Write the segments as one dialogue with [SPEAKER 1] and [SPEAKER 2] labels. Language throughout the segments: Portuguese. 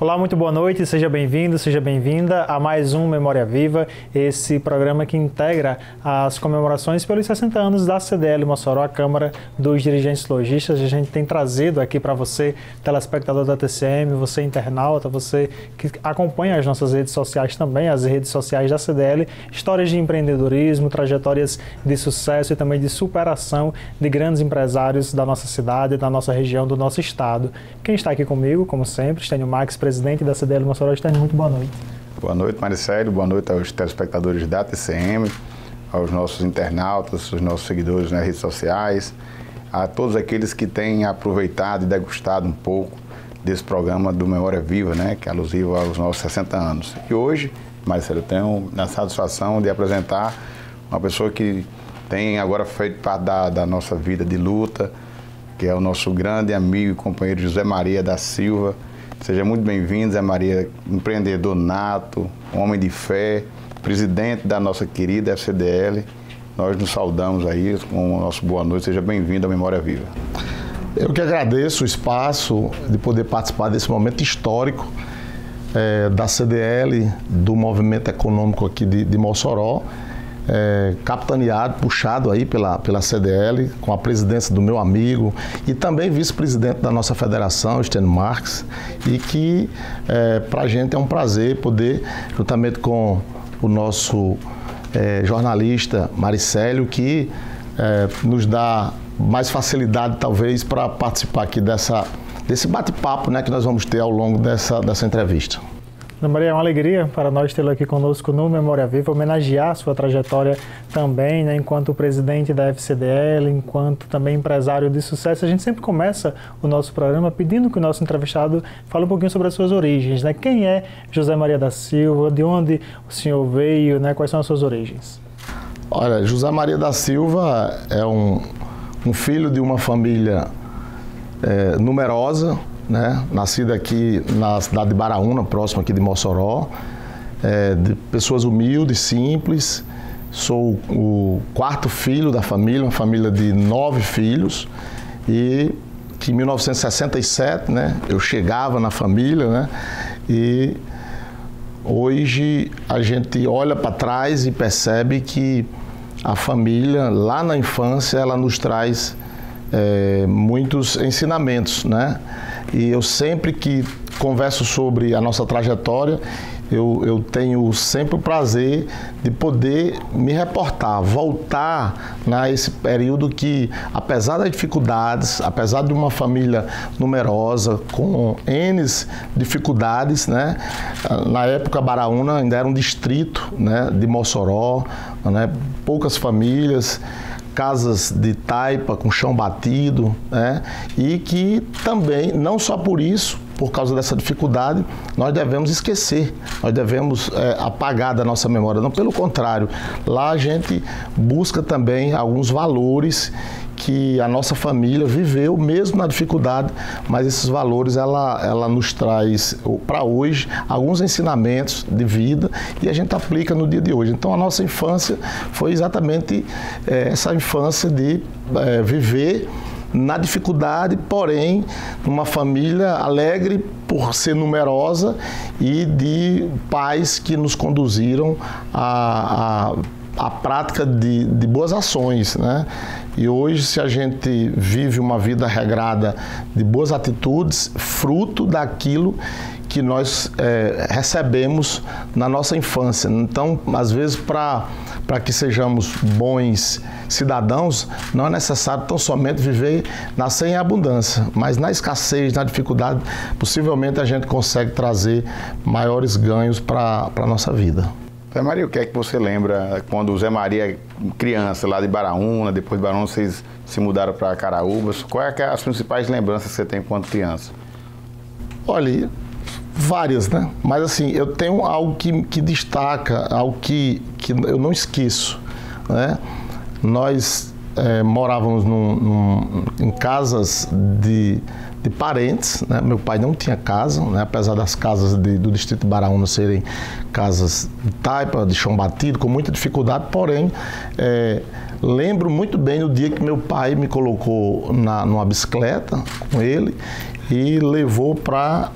[SPEAKER 1] Olá, muito boa noite, seja bem-vindo, seja bem-vinda a mais um Memória Viva, esse programa que integra as comemorações pelos 60 anos da CDL Mossoró, a Câmara dos Dirigentes Lojistas. A gente tem trazido aqui para você, telespectador da TCM, você internauta, você que acompanha as nossas redes sociais também, as redes sociais da CDL, histórias de empreendedorismo, trajetórias de sucesso e também de superação de grandes empresários da nossa cidade, da nossa região, do nosso estado. Quem está aqui comigo, como sempre, Estênio Max, presidente da CDL Mossoró. Estênio, muito boa noite.
[SPEAKER 2] Boa noite, Maricélio. Boa noite aos telespectadores da TCM, aos nossos internautas, aos nossos seguidores nas redes sociais, a todos aqueles que têm aproveitado e degustado um pouco desse programa do Memória Viva, né, que é alusivo aos nossos 60 anos. E hoje, Maricélio, eu tenho a satisfação de apresentar uma pessoa que tem agora feito parte da nossa vida de luta, que é o nosso grande amigo e companheiro José Maria da Silva. Seja muito bem-vindo, Zé Maria, empreendedor nato, homem de fé, presidente da nossa querida FCDL. Nós nos saudamos aí com o nosso boa noite. Seja bem-vindo à Memória Viva.
[SPEAKER 3] Eu que agradeço o espaço de poder participar desse momento histórico da CDL, do movimento econômico aqui de Mossoró, capitaneado, puxado aí pela CDL, com a presidência do meu amigo e também vice-presidente da nossa federação, Estênio Marques, e que para a gente é um prazer poder, juntamente com o nosso jornalista Maricélio, que nos dá mais facilidade talvez para participar aqui desse bate-papo, né, que nós vamos ter ao longo dessa entrevista.
[SPEAKER 1] Ana Maria, é uma alegria para nós tê-lo aqui conosco no Memória Viva, homenagear a sua trajetória também, né, enquanto presidente da FCDL, enquanto também empresário de sucesso. A gente sempre começa o nosso programa pedindo que o nosso entrevistado fale um pouquinho sobre as suas origens, né? Quem é José Maria da Silva, de onde o senhor veio, né? Quais são as suas origens?
[SPEAKER 3] Olha, José Maria da Silva é um filho de uma família numerosa, né? Nascido aqui na cidade de Baraúna, próximo aqui de Mossoró, de pessoas humildes, simples. Sou o quarto filho da família, uma família de 9 filhos, e que em 1967, né, eu chegava na família, né, e hoje a gente olha para trás e percebe que a família, lá na infância, ela nos traz muitos ensinamentos, né? E eu sempre que converso sobre a nossa trajetória, eu tenho sempre o prazer de poder me reportar, voltar nesse período que, apesar das dificuldades, apesar de uma família numerosa, com N dificuldades, né? Na época Baraúna ainda era um distrito, né, de Mossoró, né? Poucas famílias, casas de taipa com chão batido, né? E que também, não só por isso, por causa dessa dificuldade, nós devemos esquecer, nós devemos apagar da nossa memória. Não, pelo contrário, lá a gente busca também alguns valores que a nossa família viveu mesmo na dificuldade, mas esses valores ela nos traz para hoje alguns ensinamentos de vida e a gente aplica no dia de hoje. Então a nossa infância foi exatamente essa infância de viver na dificuldade, porém numa família alegre por ser numerosa e de pais que nos conduziram a prática de boas ações, né? E hoje, se a gente vive uma vida regrada de boas atitudes, fruto daquilo que nós recebemos na nossa infância. Então, às vezes, para que sejamos bons cidadãos, não é necessário tão somente viver, nascer em abundância, mas na escassez, na dificuldade, possivelmente a gente consegue trazer maiores ganhos para a nossa vida.
[SPEAKER 2] Zé Maria, o que é que você lembra quando o Zé Maria, criança, lá de Baraúna, depois de Baraúna vocês se mudaram para Caraúbas? Quais são as principais lembranças que você tem enquanto criança?
[SPEAKER 3] Olha, várias, né? Mas assim, eu tenho algo que destaca, algo que eu não esqueço, né? Nós morávamos em casas de parentes, né? Meu pai não tinha casa, né? Apesar das casas do distrito de Baraúna serem casas de taipa, de chão batido, com muita dificuldade, porém, lembro muito bem o dia que meu pai me colocou numa bicicleta com ele e levou para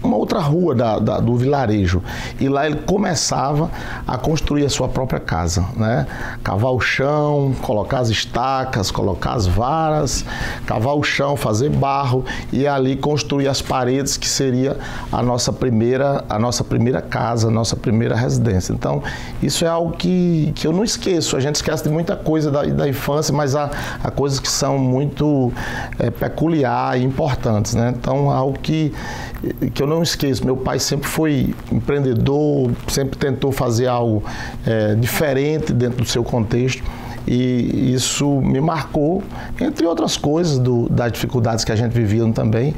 [SPEAKER 3] uma outra rua do vilarejo. E lá ele começava a construir a sua própria casa, né? Cavar o chão, colocar as estacas, colocar as varas, cavar o chão, fazer barro e ali construir as paredes, que seria a nossa primeira casa, a nossa primeira residência. Então, isso é algo que eu não esqueço. A gente esquece de muita coisa da infância, mas há coisas que são muito peculiares e importantes, né? Então, algo que eu não esqueço. Meu pai sempre foi empreendedor, sempre tentou fazer algo diferente dentro do seu contexto. E isso me marcou, entre outras coisas, das dificuldades que a gente vivia também,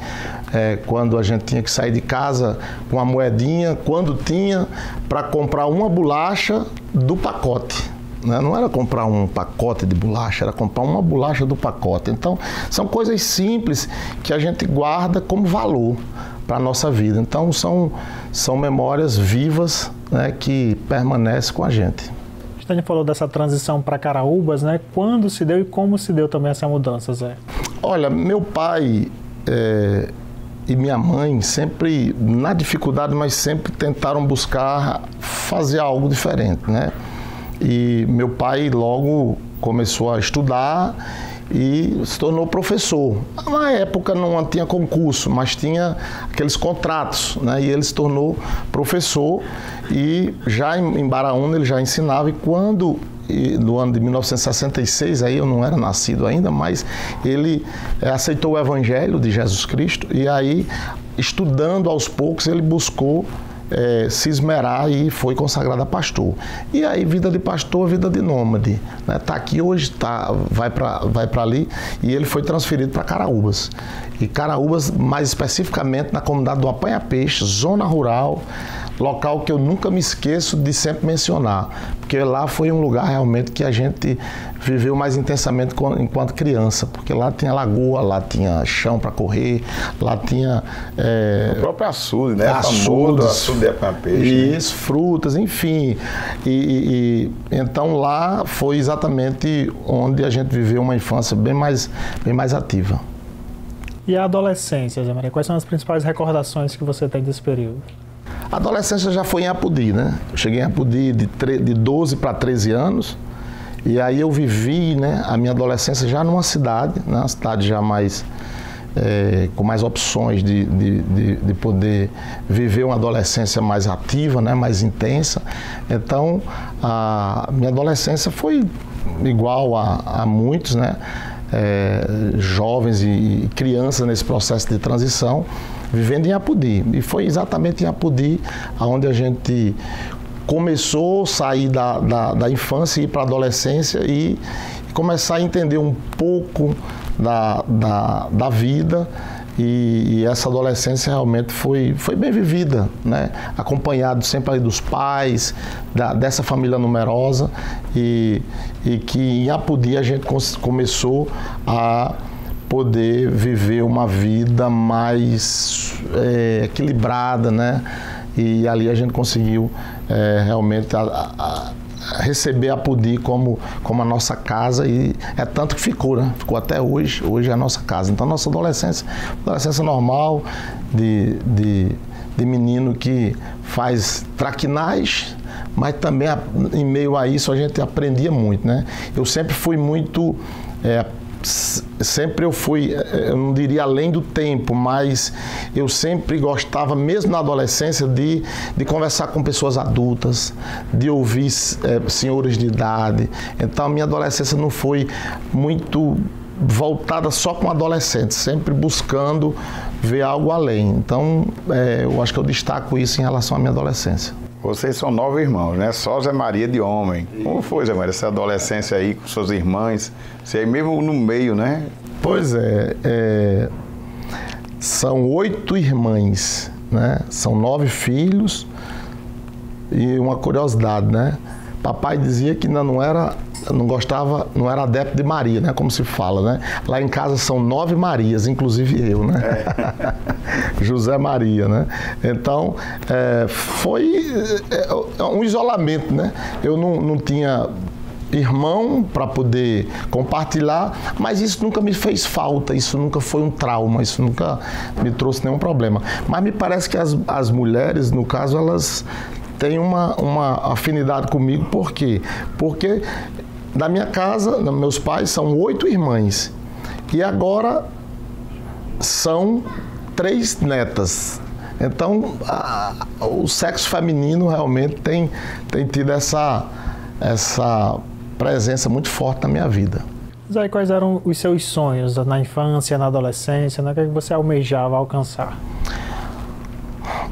[SPEAKER 3] quando a gente tinha que sair de casa com uma moedinha, quando tinha, para comprar uma bolacha do pacote. Não era comprar um pacote de bolacha, era comprar uma bolacha do pacote. Então, são coisas simples que a gente guarda como valor para a nossa vida. Então, são memórias vivas, né, que permanecem com a gente.
[SPEAKER 1] A gente falou dessa transição para Caraúbas, né? Quando se deu e como se deu também essa mudança, Zé?
[SPEAKER 3] Olha, meu pai e minha mãe sempre, na dificuldade, mas sempre tentaram buscar fazer algo diferente, né? E meu pai logo começou a estudar e se tornou professor. Na época não tinha concurso, mas tinha aqueles contratos, né? E ele se tornou professor e já em Baraúna ele já ensinava. E no ano de 1966, aí eu não era nascido ainda, mas ele aceitou o Evangelho de Jesus Cristo e aí, estudando aos poucos, ele buscou se esmerar e foi consagrado a pastor. E aí, vida de pastor, vida de nômade, né? Tá aqui hoje, vai para ali, e ele foi transferido para Caraúbas. E Caraúbas, mais especificamente na comunidade do Apanha-Peixe, zona rural, local que eu nunca me esqueço de sempre mencionar, porque lá foi um lugar realmente que a gente viveu mais intensamente enquanto criança, porque lá tinha lagoa, lá tinha chão para correr, lá tinha...
[SPEAKER 2] o próprio açude, né? Famoso açude de Apanha-Peixe.
[SPEAKER 3] Isso, né? Frutas, enfim. Então lá foi exatamente onde a gente viveu uma infância bem mais ativa.
[SPEAKER 1] E a adolescência, Zé Maria? Quais são as principais recordações que você tem desse período?
[SPEAKER 3] A adolescência já foi em Apodi, né? Eu cheguei em Apodi de 12 para 13 anos. E aí eu vivi, né, a minha adolescência já numa cidade, né, uma cidade já mais, com mais opções de poder viver uma adolescência mais ativa, né, mais intensa. Então, a minha adolescência foi igual a muitos, né, jovens e crianças nesse processo de transição, vivendo em Apodi. E foi exatamente em Apodi onde a gente começou a sair da infância e ir para a adolescência e começar a entender um pouco da vida. E essa adolescência realmente foi bem vivida, né? Acompanhado sempre ali dos pais, dessa família numerosa, e que em Apodi a gente começou a poder viver uma vida mais equilibrada, né? E ali a gente conseguiu realmente receber Apodi como a nossa casa, e é tanto que ficou, né? Ficou até hoje é a nossa casa. Então, nossa adolescência normal, de menino que faz traquinagem, mas também em meio a isso a gente aprendia muito, né? Eu sempre fui muito... eu não diria além do tempo, mas eu sempre gostava, mesmo na adolescência, de conversar com pessoas adultas, de ouvir senhores de idade. Então, a minha adolescência não foi muito voltada só com adolescentes, sempre buscando ver algo além. Então, eu acho que eu destaco isso em relação à minha adolescência.
[SPEAKER 2] Vocês são 9 irmãos, né? Só Zé Maria de homem. Como foi, Zé Maria, essa adolescência aí com suas irmãs? Você aí mesmo no meio, né?
[SPEAKER 3] Pois são 8 irmãs, né? São 9 filhos. E uma curiosidade, né? Papai dizia que não era adepto de Maria, né? Como se fala, né? Lá em casa são 9 Marias, inclusive eu, né? José Maria, né? Então, foi um isolamento, né? Eu não tinha irmão para poder compartilhar, mas isso nunca me fez falta, isso nunca foi um trauma, isso nunca me trouxe nenhum problema. Mas me parece que as mulheres, no caso, elas têm uma afinidade comigo. Por quê? Porque da minha casa, meus pais são 8 irmãs e agora são 3 netas. Então, o sexo feminino realmente tem tido essa presença muito forte na minha vida.
[SPEAKER 1] Zé, quais eram os seus sonhos na infância, na adolescência, né? O que você almejava alcançar?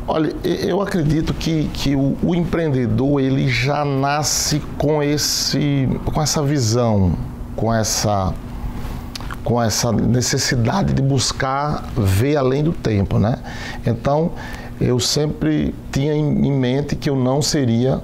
[SPEAKER 3] Olha, eu acredito que o empreendedor, ele já nasce com essa visão, com essa necessidade de buscar ver além do tempo, né? Então, eu sempre tinha em mente que eu não seria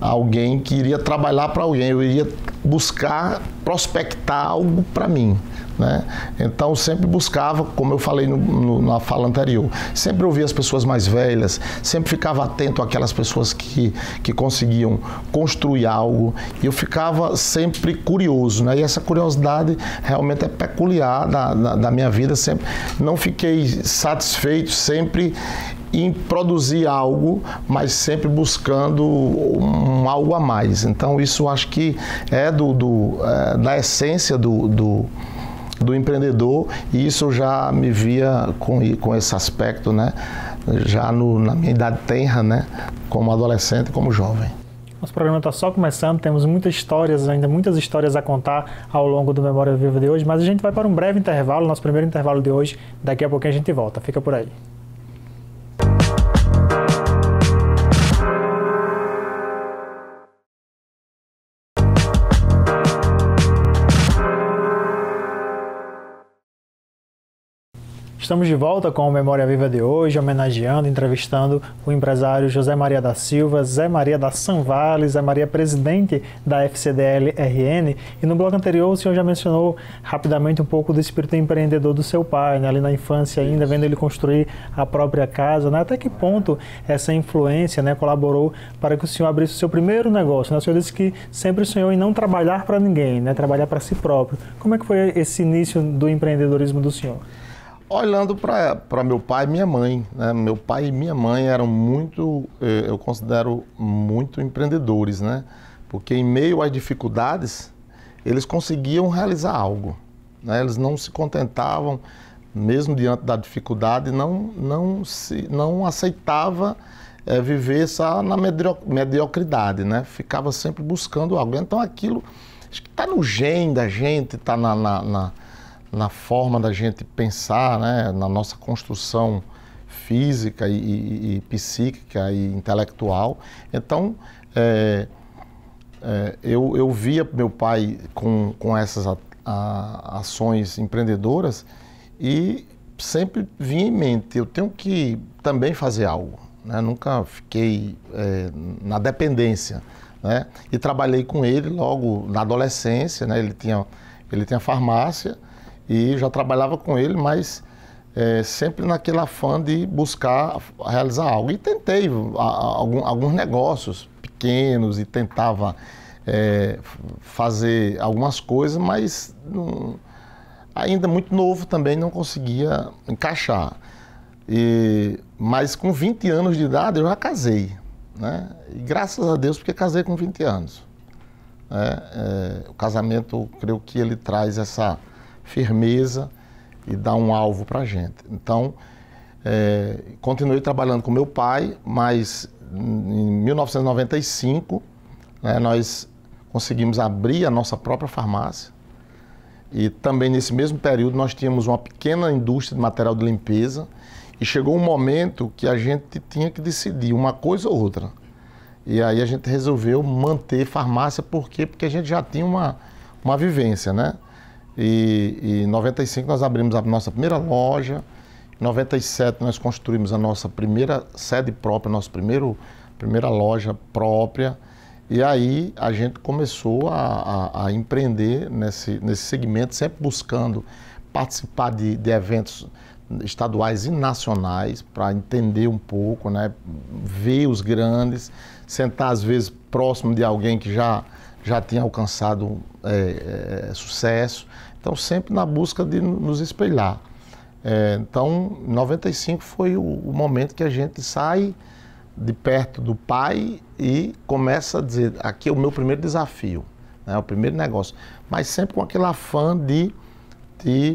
[SPEAKER 3] alguém que iria trabalhar para alguém, eu iria buscar prospectar algo para mim, né? Então, eu sempre buscava, como eu falei na fala anterior, sempre ouvia as pessoas mais velhas, sempre ficava atento àquelas pessoas que conseguiam construir algo, e eu ficava sempre curioso, né? E essa curiosidade realmente é peculiar da minha vida, sempre não fiquei satisfeito sempre em produzir algo, mas sempre buscando algo a mais. Então, isso acho que é da essência do empreendedor, e isso eu já me via com esse aspecto, né? Já na minha idade tenra, né? Como adolescente, como jovem.
[SPEAKER 1] Nosso programa está só começando, temos muitas histórias a contar ao longo do Memória Viva de hoje, mas a gente vai para um breve intervalo, nosso primeiro intervalo de hoje. Daqui a pouquinho a gente volta. Fica por aí. Estamos de volta com o Memória Viva de hoje, homenageando, entrevistando o empresário José Maria da Silva, Zé Maria da Sanvale, Zé Maria, presidente da FCDL-RN. E no bloco anterior o senhor já mencionou rapidamente um pouco do espírito empreendedor do seu pai, né? Ali na infância ainda, vendo ele construir a própria casa, né? Até que ponto essa influência, né, colaborou para que o senhor abrisse o seu primeiro negócio, né? O senhor disse que sempre sonhou em não trabalhar para ninguém, né? Trabalhar para si próprio. Como é que foi esse início do empreendedorismo do senhor?
[SPEAKER 3] Olhando para meu pai e minha mãe, né? Meu pai e minha mãe eram eu considero muito empreendedores, né? Porque em meio às dificuldades, eles conseguiam realizar algo, né? Eles não se contentavam, mesmo diante da dificuldade, não aceitava viver só na mediocridade, né? Ficava sempre buscando algo. Então aquilo, acho que está no gene da gente, está na forma da gente pensar, né? Na nossa construção física e psíquica e intelectual. Então, eu via meu pai com essas ações empreendedoras e sempre vinha em mente, eu tenho que também fazer algo, né? Nunca fiquei na dependência, né? E trabalhei com ele logo na adolescência, né? Ele tinha farmácia, e já trabalhava com ele, mas sempre naquele afã de buscar realizar algo. E tentei alguns negócios pequenos e tentava fazer algumas coisas, mas ainda muito novo também não conseguia encaixar. Mas com 20 anos de idade eu já casei, né? E graças a Deus porque casei com 20 anos. O casamento, creio que ele traz essa firmeza e dá um alvo para a gente. Então, continuei trabalhando com meu pai, mas em 1995, né, nós conseguimos abrir a nossa própria farmácia, e também nesse mesmo período nós tínhamos uma pequena indústria de material de limpeza, e chegou um momento que a gente tinha que decidir uma coisa ou outra. E aí a gente resolveu manter farmácia, por quê? Porque a gente já tinha uma vivência, né? E em 95 nós abrimos a nossa primeira loja, em 97 nós construímos a nossa primeira sede própria, nossa primeira loja própria, e aí a gente começou a empreender nesse segmento, sempre buscando participar de eventos estaduais e nacionais para entender um pouco, né? Ver os grandes, sentar às vezes próximo de alguém que já já tinha alcançado sucesso. Então, sempre na busca de nos espelhar. Então, 95 foi o momento que a gente sai de perto do pai e começa a dizer, aqui é o meu primeiro desafio, né, o primeiro negócio. Mas sempre com aquele afã de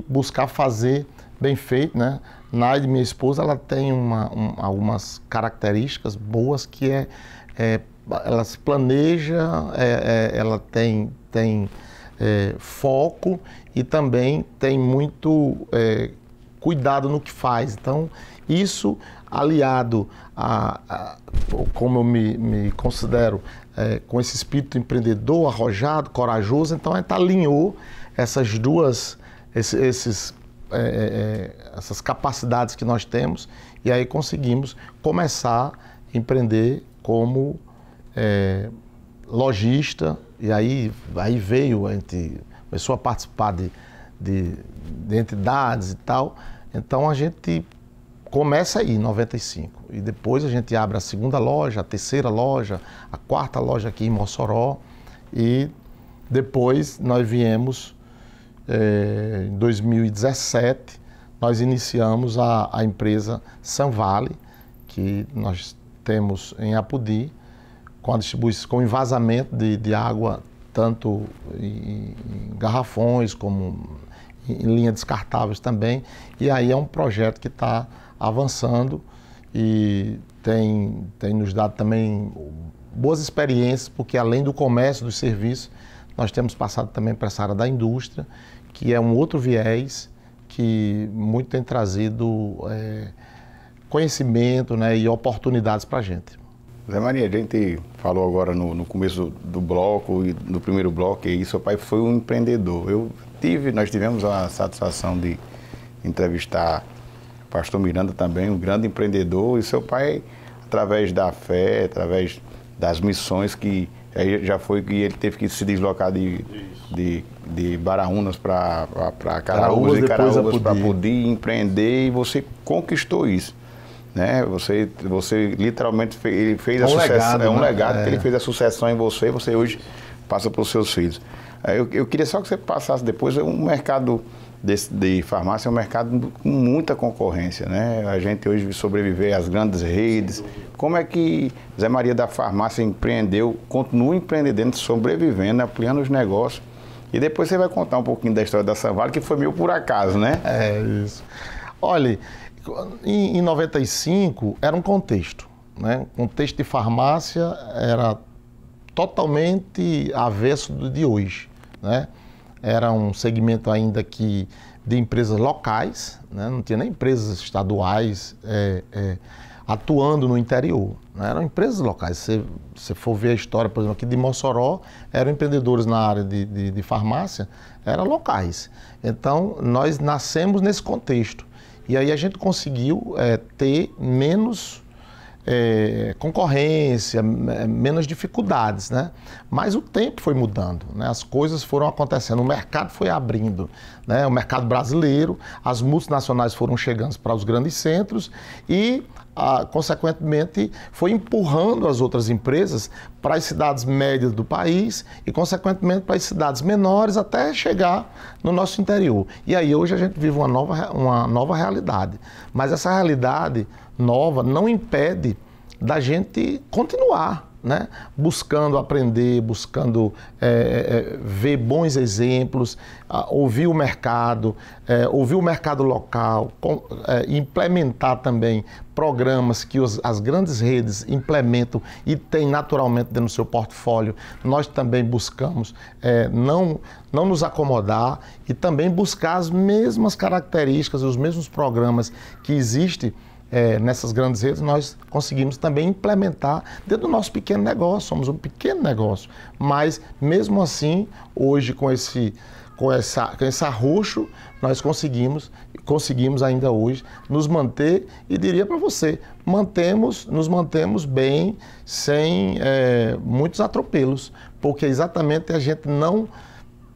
[SPEAKER 3] buscar fazer bem feito, né? Naide, minha esposa, ela tem algumas características boas que ela se planeja, ela tem foco e também tem muito cuidado no que faz. Então, isso aliado como eu me considero, com esse espírito empreendedor, arrojado, corajoso, então a gente alinhou essas essas capacidades que nós temos e aí conseguimos começar a empreender como lojista e aí veio, a gente começou a participar de entidades e tal, então a gente começa aí em 95 e depois a gente abre a segunda loja, a terceira loja, a quarta loja aqui em Mossoró e depois nós viemos em 2017, nós iniciamos a empresa Sanvale, que nós temos em Apodi, com a distribuição, com envasamento de água, tanto em garrafões como em linha descartáveis também. E aí é um projeto que está avançando e tem nos dado também boas experiências, porque além do comércio, dos serviços, nós temos passado também para essa área da indústria, que é um outro viés que muito tem trazido conhecimento, né, e oportunidades para a gente.
[SPEAKER 2] Zé Maria, a gente falou agora no começo do bloco, e no primeiro bloco, e seu pai foi um empreendedor. Nós tivemos a satisfação de entrevistar o pastor Miranda também, um grande empreendedor, e seu pai, através da fé, através das missões que já foi que ele teve que se deslocar de Baraunas para Caraúbas e Caraúbas para poder empreender, e você conquistou isso, né? Você literalmente ele fez a sucessão, um legado que ele fez a sucessão em você hoje passa para os seus filhos. Eu queria só que você passasse depois, um mercado de farmácia é um mercado com muita concorrência, né? A gente hoje sobreviver às grandes redes. Como é que Zé Maria da Farmácia empreendeu, continua empreendendo, sobrevivendo, ampliando os negócios? E depois você vai contar um pouquinho da história da Sanvale, que foi meio por acaso, né?
[SPEAKER 3] É isso. Olha, em 95 era um contexto, né? O contexto de farmácia era totalmente avesso do de hoje, né? Era um segmento ainda de empresas locais, né? Não tinha nem empresas estaduais atuando no interior, né? Eram empresas locais. Se você for ver a história, por exemplo, aqui de Mossoró, eram empreendedores na área de farmácia, eram locais. Então, nós nascemos nesse contexto. E aí a gente conseguiu ter menos concorrência, menos dificuldades, né? Mas o tempo foi mudando, né? As coisas foram acontecendo, o mercado foi abrindo, né? O mercado brasileiro, as multinacionais foram chegando para os grandes centros e, consequentemente, foi empurrando as outras empresas para as cidades médias do país e, consequentemente, para as cidades menores até chegar no nosso interior. E aí hoje a gente vive uma nova realidade, mas essa realidade nova não impede da gente continuar, né? Buscando aprender, buscando ver bons exemplos, ouvir o mercado local, implementar também programas que as grandes redes implementam e têm naturalmente dentro do seu portfólio. Nós também buscamos não nos acomodar e também buscar as mesmas características, os mesmos programas que existem nessas grandes redes, nós conseguimos também implementar dentro do nosso pequeno negócio. Somos um pequeno negócio, mas mesmo assim, hoje com esse arroxo, nós conseguimos ainda hoje nos manter, e diria para você, nos mantemos bem, sem muitos atropelos, porque exatamente a gente não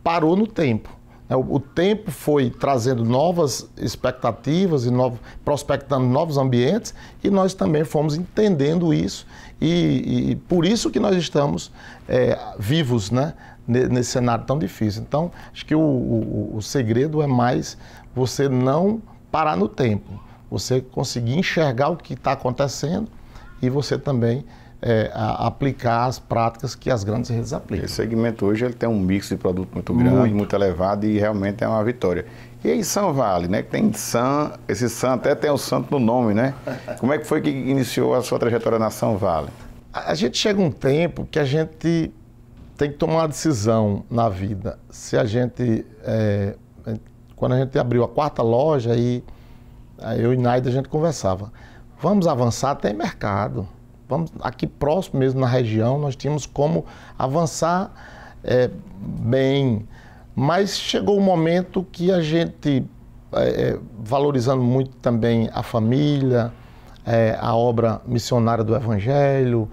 [SPEAKER 3] parou no tempo. O tempo foi trazendo novas expectativas e prospectando novos ambientes, e nós também fomos entendendo isso, e por isso que nós estamos vivos, né, nesse cenário tão difícil. Então, acho que o segredo é mais você não parar no tempo, você conseguir enxergar o que está acontecendo e você também aplicar as práticas que as grandes redes aplicam.
[SPEAKER 2] Esse segmento hoje ele tem um mix de produto muito grande, muito elevado, e realmente é uma vitória. E aí SunVale, né? Que tem esse Sun até tem o santo no nome, né? Como é que foi que iniciou a sua trajetória na SunVale?
[SPEAKER 3] A gente chega um tempo que a gente tem que tomar uma decisão na vida. Se a gente, quando a gente abriu a 4ª loja, aí eu e Naida a gente conversava, vamos avançar, tem mercado. Vamos, aqui próximo mesmo na região, nós tínhamos como avançar bem, mas chegou um momento que a gente, valorizando muito também a família, a obra missionária do Evangelho,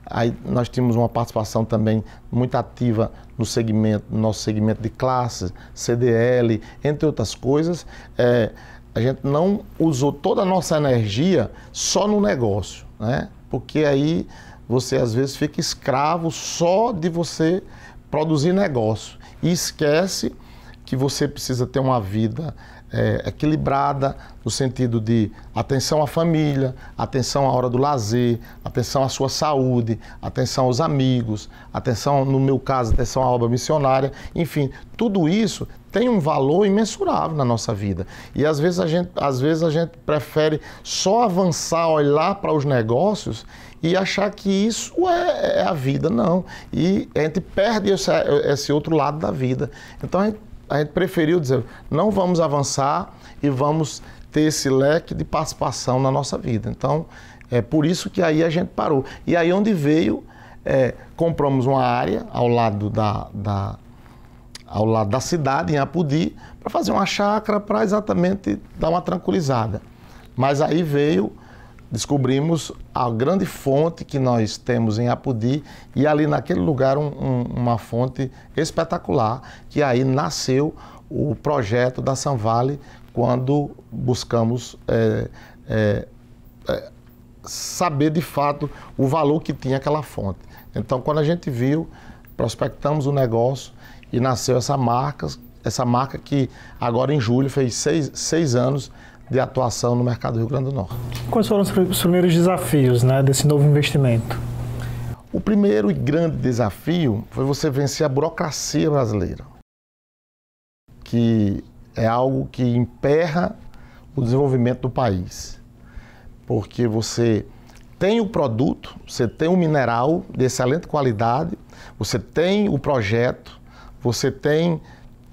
[SPEAKER 3] aí nós tínhamos uma participação também muito ativa no nosso segmento de classes, CDL, entre outras coisas. A gente não usou toda a nossa energia só no negócio, né? Porque aí você às vezes fica escravo só de você produzir negócio e esquece que você precisa ter uma vida equilibrada, no sentido de atenção à família, atenção à hora do lazer, atenção à sua saúde, atenção aos amigos, atenção, no meu caso, atenção à obra missionária, enfim, tudo isso tem um valor imensurável na nossa vida. E às vezes a gente prefere só avançar, olhar para os negócios e achar que isso é a vida, não. E a gente perde esse outro lado da vida. Então a gente preferiu dizer, não vamos avançar e vamos ter esse leque de participação na nossa vida. Então, é por isso que aí a gente parou. E aí onde veio, compramos uma área ao lado da cidade, em Apodi, para fazer uma chácara, para exatamente dar uma tranquilizada. Mas aí descobrimos a grande fonte que nós temos em Apodi, e ali naquele lugar uma fonte espetacular, que aí nasceu o projeto da SunVale, quando buscamos saber de fato o valor que tinha aquela fonte. Então, quando a gente viu, prospectamos o negócio e nasceu essa marca que agora em julho fez 6 anos de atuação no mercado do Rio Grande do Norte.
[SPEAKER 1] Quais foram os primeiros desafios, né, desse novo investimento?
[SPEAKER 3] O primeiro e grande desafio foi você vencer a burocracia brasileira, que é algo que emperra o desenvolvimento do país. Porque você tem o produto, você tem o mineral de excelente qualidade, você tem o projeto, você tem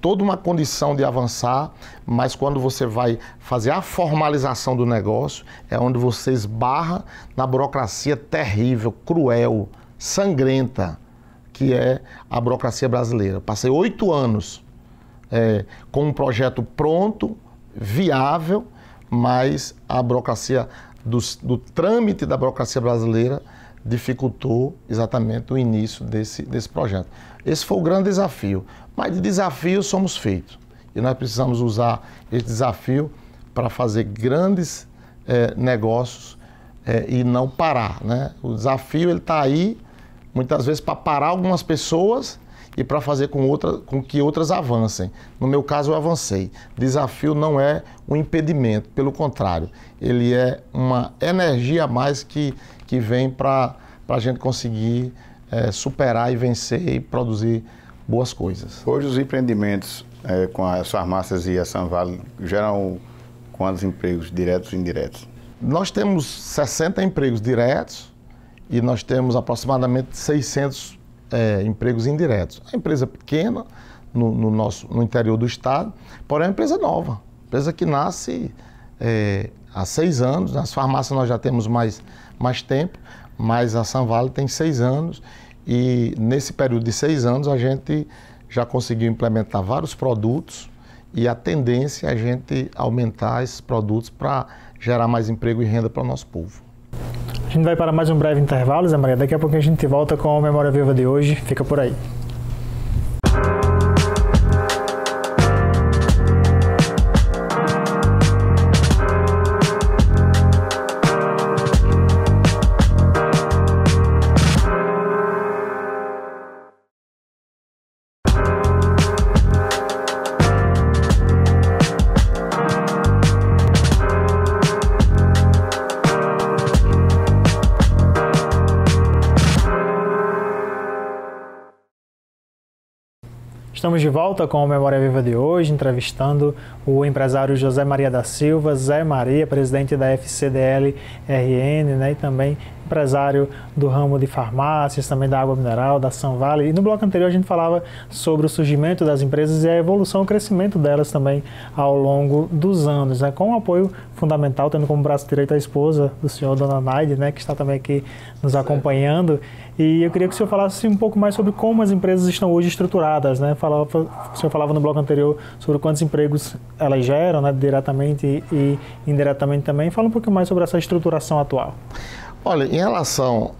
[SPEAKER 3] toda uma condição de avançar, mas quando você vai fazer a formalização do negócio, é onde você esbarra na burocracia terrível, cruel, sangrenta, que é a burocracia brasileira. Passei 8 anos com um projeto pronto, viável, mas a burocracia, do trâmite da burocracia brasileira, dificultou exatamente o início desse projeto. Esse foi o grande desafio. Mas de desafios somos feitos. E nós precisamos usar esse desafio para fazer grandes negócios e não parar, né? O desafio está aí, muitas vezes, para parar algumas pessoas e para fazer com que outras avancem. No meu caso, eu avancei. Desafio não é um impedimento, pelo contrário. Ele é uma energia a mais que vem para a gente conseguir superar e vencer e produzir boas coisas.
[SPEAKER 2] Hoje os empreendimentos com as farmácias e a SunVale geram quantos empregos diretos e indiretos?
[SPEAKER 3] Nós temos 60 empregos diretos e nós temos aproximadamente 600 empregos indiretos. É uma empresa pequena no interior do estado, porém é uma empresa nova, empresa que nasce há 6 anos. Nas farmácias nós já temos mais tempo, mas a SunVale tem 6 anos. E nesse período de 6 anos a gente já conseguiu implementar vários produtos e a tendência é a gente aumentar esses produtos para gerar mais emprego e renda para o nosso povo.
[SPEAKER 1] A gente vai para mais um breve intervalo, Zé Maria. Daqui a pouco a gente volta com a Memória Viva de hoje. Fica por aí. Estamos de volta com o Memória Viva de hoje, entrevistando o empresário José Maria da Silva, Zé Maria, presidente da FCDL-RN, né, e também empresário do ramo de farmácias, também da água mineral, da Sanvale. E no bloco anterior a gente falava sobre o surgimento das empresas e a evolução, o crescimento delas também ao longo dos anos, né, com um apoio fundamental, tendo como braço direito a esposa do senhor, dona Naide, né, que está também aqui nos acompanhando. E eu queria que o senhor falasse um pouco mais sobre como as empresas estão hoje estruturadas, né? O senhor falava no bloco anterior sobre quantos empregos elas geram, né, diretamente e indiretamente também. Fala um pouco mais sobre essa estruturação atual.
[SPEAKER 3] Olha, em relação,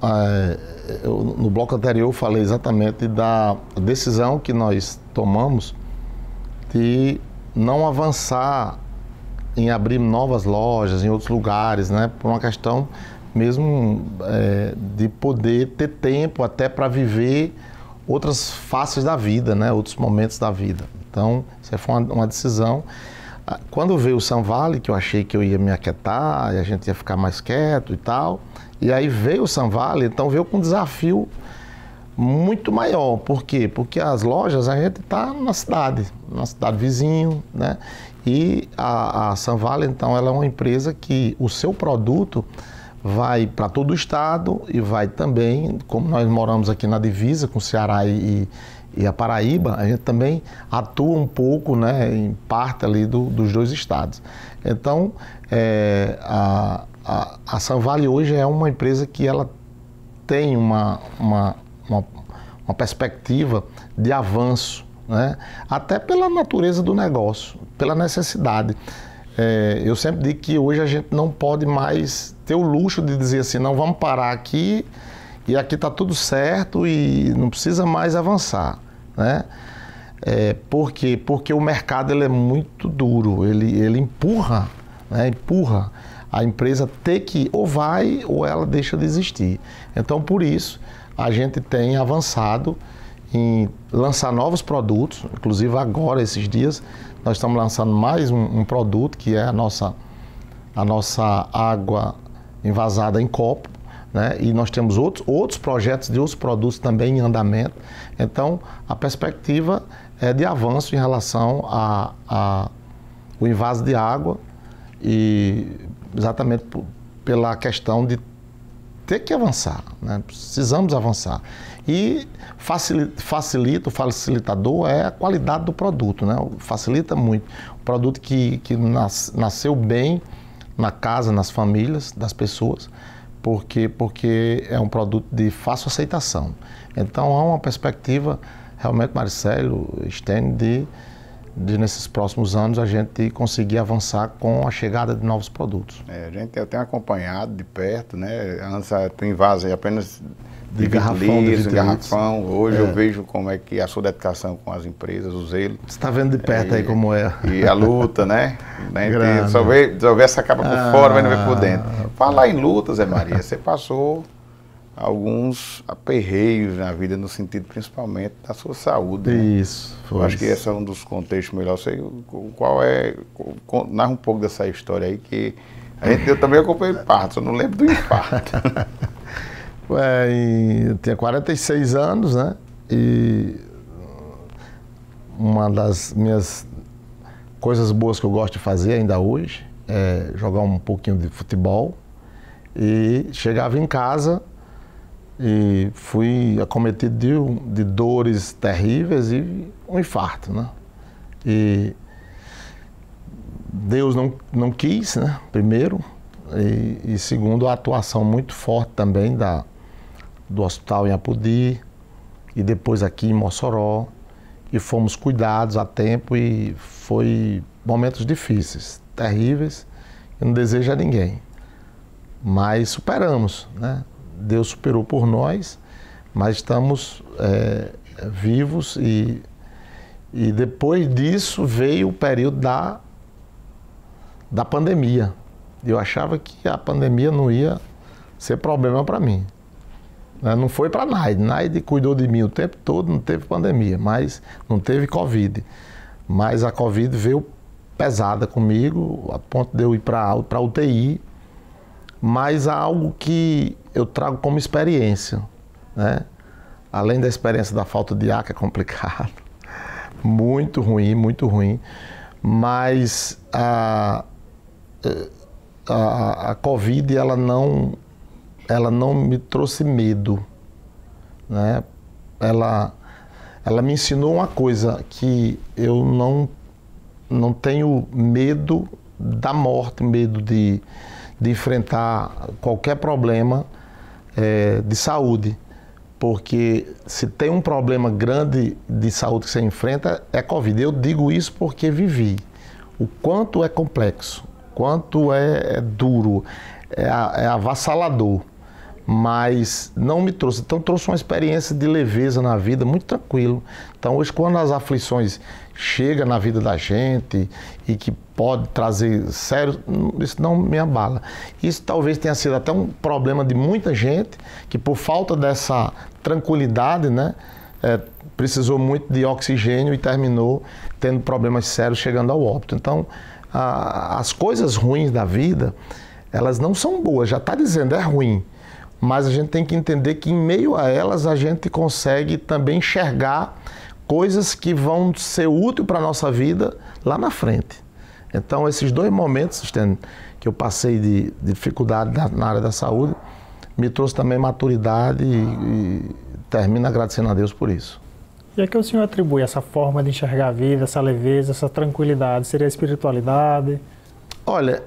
[SPEAKER 3] no bloco anterior eu falei exatamente da decisão que nós tomamos de não avançar em abrir novas lojas em outros lugares, né, por uma questão mesmo de poder ter tempo até para viver outras faces da vida, né, outros momentos da vida. Então, isso foi uma decisão. Quando veio o Sanvale, que eu achei que eu ia me aquietar, e a gente ia ficar mais quieto e tal, e aí veio o Sanvale, então veio com um desafio muito maior. Por quê? Porque as lojas, a gente está na cidade vizinho, né, e a Sanvale, então, ela é uma empresa que o seu produto vai para todo o estado e vai também, como nós moramos aqui na divisa com o Ceará e a Paraíba, a gente também atua um pouco, né, em parte ali dos dois estados. Então, a Sanvale hoje é uma empresa que ela tem uma perspectiva de avanço, né, até pela natureza do negócio, pela necessidade. Eu sempre digo que hoje a gente não pode mais ter o luxo de dizer assim, não, vamos parar aqui e aqui está tudo certo e não precisa mais avançar, né? Por quê? Porque o mercado ele é muito duro, ele empurra, né? Empurra a empresa ter que ou vai ou ela deixa de existir. Então, por isso, a gente tem avançado em lançar novos produtos, inclusive agora, esses dias, nós estamos lançando mais um produto, que é a nossa água envasada em copo, né? E nós temos outros projetos de outros produtos também em andamento. Então, a perspectiva é de avanço em relação ao envase de água e exatamente pela questão de ter que avançar, né? Precisamos avançar. E o facilitador é a qualidade do produto, né? Facilita muito. O produto que nasceu bem na casa, nas famílias das pessoas, porque é um produto de fácil aceitação. Então há uma perspectiva, realmente, Marcelo, Stênio, de nesses próximos anos a gente conseguir avançar com a chegada de novos produtos.
[SPEAKER 2] Eu tenho acompanhado de perto, né? Antes tu envasa apenas de garrafão. Hoje eu vejo como é que a sua dedicação com as empresas, o zelo.
[SPEAKER 3] Você está vendo de perto aí como é.
[SPEAKER 2] E a luta, né? Só ver essa capa por fora, mas não ver por dentro. Falar em luta, Zé Maria, você passou alguns aperreios na vida, no sentido principalmente da sua saúde. Né?
[SPEAKER 3] Isso.
[SPEAKER 2] Eu acho que esse é um dos contextos melhores. Narra um pouco dessa história aí, que eu também acompanhei parto, eu não lembro do infarto.
[SPEAKER 3] Eu tinha 46 anos, né? E uma das minhas coisas boas que eu gosto de fazer ainda hoje é jogar um pouquinho de futebol. E chegava em casa e fui acometido de dores terríveis e um infarto, né? E Deus não quis, né? Primeiro, e segundo, a atuação muito forte também do hospital em Apodi e depois aqui em Mossoró, e fomos cuidados a tempo e foi momentos difíceis, terríveis, eu não desejo a ninguém, mas superamos, né? Deus superou por nós, mas estamos vivos e depois disso veio o período da pandemia. Eu achava que a pandemia não ia ser problema para mim. Não foi para Naide. Naide cuidou de mim o tempo todo, não teve pandemia, mas não teve Covid. Mas a Covid veio pesada comigo, a ponto de eu ir para UTI. Mas há algo que eu trago como experiência, né? Além da experiência da falta de ar, que é complicado, Muito ruim, muito ruim. Mas a Covid, ela não me trouxe medo, né? Ela me ensinou uma coisa, que eu não tenho medo da morte, medo de enfrentar qualquer problema de saúde. Porque se tem um problema grande de saúde que você enfrenta, é Covid. Eu digo isso porque vivi. O quanto é complexo, quanto é duro, é avassalador. Mas não me trouxe. Então trouxe uma experiência de leveza na vida, muito tranquilo. Então hoje, quando as aflições chegam na vida da gente e que pode trazer sério, isso não me abala. Isso talvez tenha sido até um problema de muita gente, que por falta dessa tranquilidade, né, precisou muito de oxigênio e terminou tendo problemas sérios, chegando ao óbito. Então, as coisas ruins da vida, elas não são boas, já está dizendo, é ruim. Mas a gente tem que entender que em meio a elas a gente consegue também enxergar coisas que vão ser úteis para a nossa vida lá na frente. Então esses 2 momentos, Stênio, que eu passei de dificuldade na área da saúde, me trouxe também maturidade e termino agradecendo a Deus por isso.
[SPEAKER 1] E a que o senhor atribui essa forma de enxergar a vida, essa leveza, essa tranquilidade? Seria a espiritualidade?
[SPEAKER 3] Olha,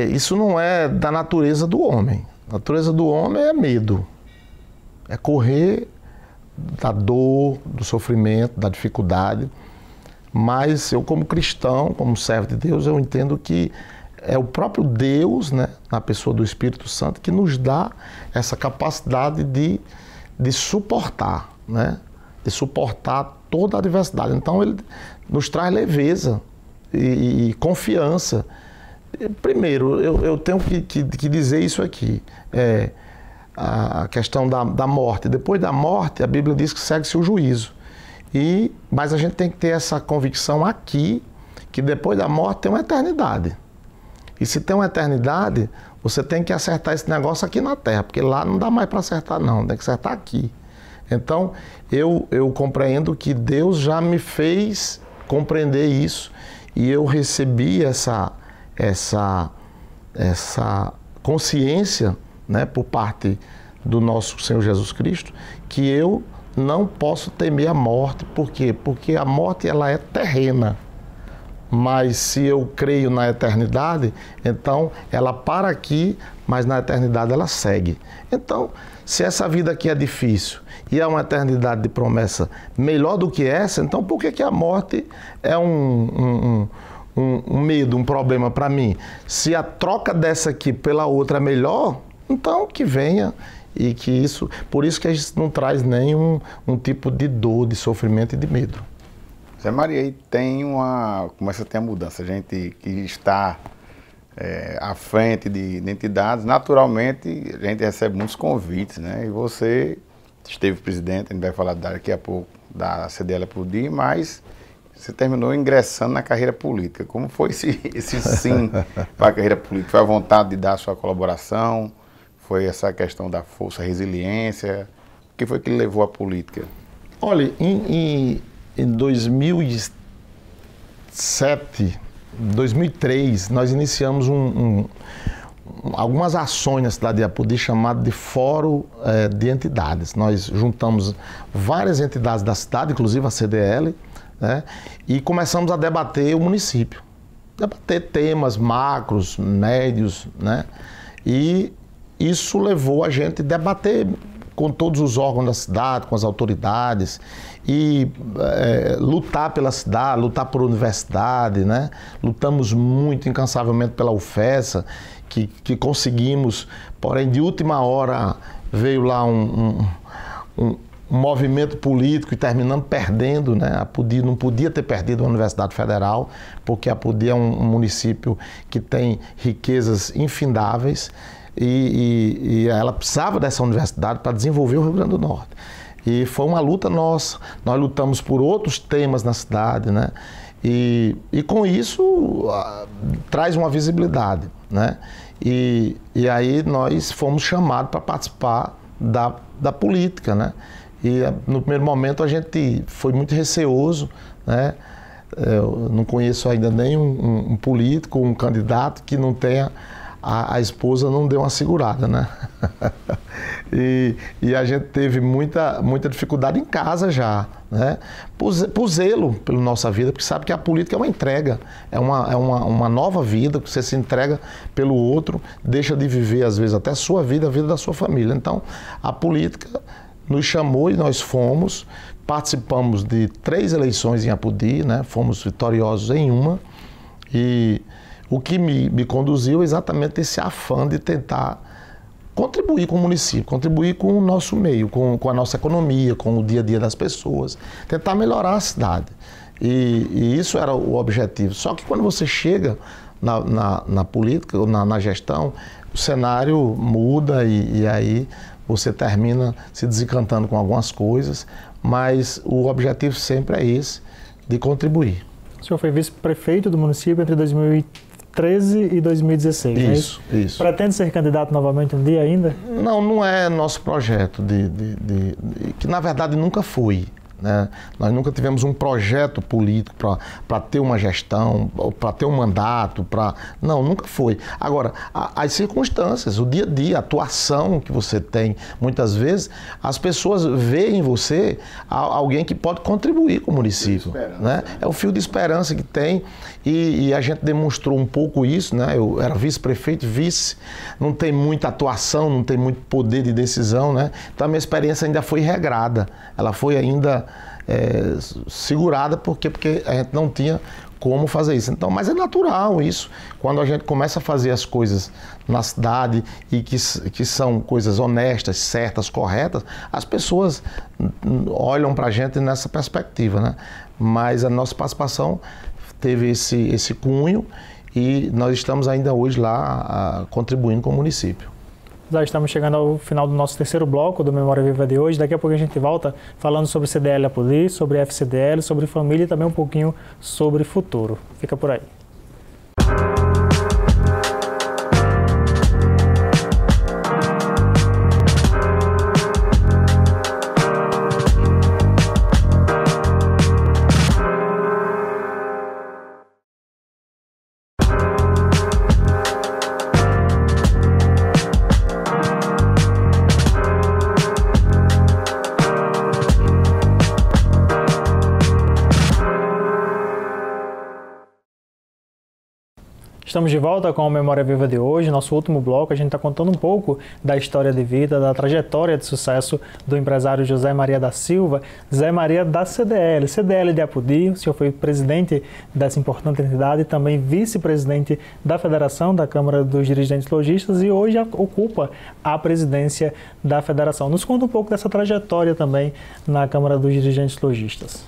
[SPEAKER 3] isso não é da natureza do homem. A natureza do homem é medo, é correr da dor, do sofrimento, da dificuldade. Mas eu, como cristão, como servo de Deus, eu entendo que é o próprio Deus, né, na pessoa do Espírito Santo, que nos dá essa capacidade de suportar, né, de suportar toda a adversidade. Então ele nos traz leveza e confiança. Primeiro, eu tenho que dizer isso aqui, a questão da morte. Depois da morte, a Bíblia diz que segue-se o juízo. Mas a gente tem que ter essa convicção aqui, que depois da morte tem uma eternidade. E se tem uma eternidade, você tem que acertar esse negócio aqui na Terra, porque lá não dá mais para acertar não, tem que acertar aqui. Então, eu compreendo que Deus já me fez compreender isso, e eu recebi essa consciência, né, por parte do nosso Senhor Jesus Cristo, que eu não posso temer a morte. Por quê? Porque a morte, ela é terrena. Mas se eu creio na eternidade, então ela para aqui, mas na eternidade ela segue. Então, se essa vida aqui é difícil e é uma eternidade de promessa melhor do que essa, então por que a morte é um medo, um problema para mim? Se a troca dessa aqui pela outra é melhor, então que venha. E que isso, por isso que a gente não traz nenhum tipo de dor, de sofrimento e de medo.
[SPEAKER 2] Zé Maria, aí começa a ter a mudança. A gente que está à frente de entidades, naturalmente a gente recebe muitos convites, né? E você esteve presidente, a gente vai falar daqui a pouco da CDL Aplaudir, mas você terminou ingressando na carreira política. Como foi esse sim para a carreira política? Foi a vontade de dar a sua colaboração? Foi essa questão da força, resiliência? O que foi que levou à política?
[SPEAKER 3] Olha, em 2007, 2003, nós iniciamos algumas ações na cidade de Apodi chamado de Fórum de Entidades. Nós juntamos várias entidades da cidade, inclusive a CDL, né, e começamos a debater o município. Debater temas macros, médios, né, e isso levou a gente a debater com todos os órgãos da cidade, com as autoridades, e lutar pela cidade, lutar por universidade, né? Lutamos muito incansavelmente pela UFESA, que conseguimos, porém de última hora veio lá um movimento político e terminamos perdendo, né? A Apodi não podia ter perdido a Universidade Federal, porque a Apodi é um município que tem riquezas infindáveis, e ela precisava dessa universidade para desenvolver o Rio Grande do Norte. E foi uma luta nossa. Nós lutamos por outros temas na cidade, né? E com isso traz uma visibilidade, né? E aí nós fomos chamados para participar da política, né? E no primeiro momento a gente foi muito receoso, né? Eu não conheço ainda nem um político, um candidato que não tenha, a esposa não deu uma segurada, né? E a gente teve muita dificuldade em casa já, né? Por zelo pela nossa vida, porque sabe que a política é uma entrega, é uma nova vida, que você se entrega pelo outro, deixa de viver às vezes até a sua vida, a vida da sua família. Então a política nos chamou e nós fomos, participamos de 3 eleições em Apodi, né? Fomos vitoriosos em uma, e o que me conduziu é exatamente esse afã de tentar contribuir com o município, contribuir com o nosso meio, com a nossa economia, com o dia a dia das pessoas, tentar melhorar a cidade. E isso era o objetivo. Só que quando você chega na política, na gestão, o cenário muda e aí você termina se desencantando com algumas coisas, mas o objetivo sempre é esse, de contribuir.
[SPEAKER 1] O senhor foi vice-prefeito do município entre 2013 e 2016,
[SPEAKER 3] isso,
[SPEAKER 1] é isso?
[SPEAKER 3] Isso.
[SPEAKER 1] Pretende ser candidato novamente um dia ainda?
[SPEAKER 3] Não é nosso projeto, que na verdade nunca foi. Né? Nós nunca tivemos um projeto político para ter uma gestão, para ter um mandato, não, nunca foi. Agora, as circunstâncias, o dia a dia, a atuação que você tem, muitas vezes, as pessoas veem em você alguém que pode contribuir com o município. Né? É o fio de esperança que tem e a gente demonstrou um pouco isso, né? Eu era vice-prefeito, não tem muita atuação, não tem muito poder de decisão, né? Então a minha experiência ainda foi regrada, ela foi ainda segurada porque a gente não tinha como fazer isso. Então, mas é natural isso, quando a gente começa a fazer as coisas na cidade e que são coisas honestas, certas, corretas, as pessoas olham para a gente nessa perspectiva, né? Mas a nossa participação teve esse cunho e nós estamos ainda hoje lá contribuindo com o município.
[SPEAKER 1] Já estamos chegando ao final do nosso terceiro bloco do Memória Viva de hoje. Daqui a pouco a gente volta falando sobre CDL Apodi, sobre FCDL, sobre família e também um pouquinho sobre futuro. Fica por aí. Estamos de volta com a Memória Viva de hoje, nosso último bloco. A gente está contando um pouco da história de vida, da trajetória de sucesso do empresário José Maria da Silva, Zé Maria da CDL de Apodi. O senhor foi presidente dessa importante entidade e também vice-presidente da Federação da Câmara dos Dirigentes Lojistas e hoje ocupa a presidência da Federação. Nos conta um pouco dessa trajetória também na Câmara dos Dirigentes Lojistas.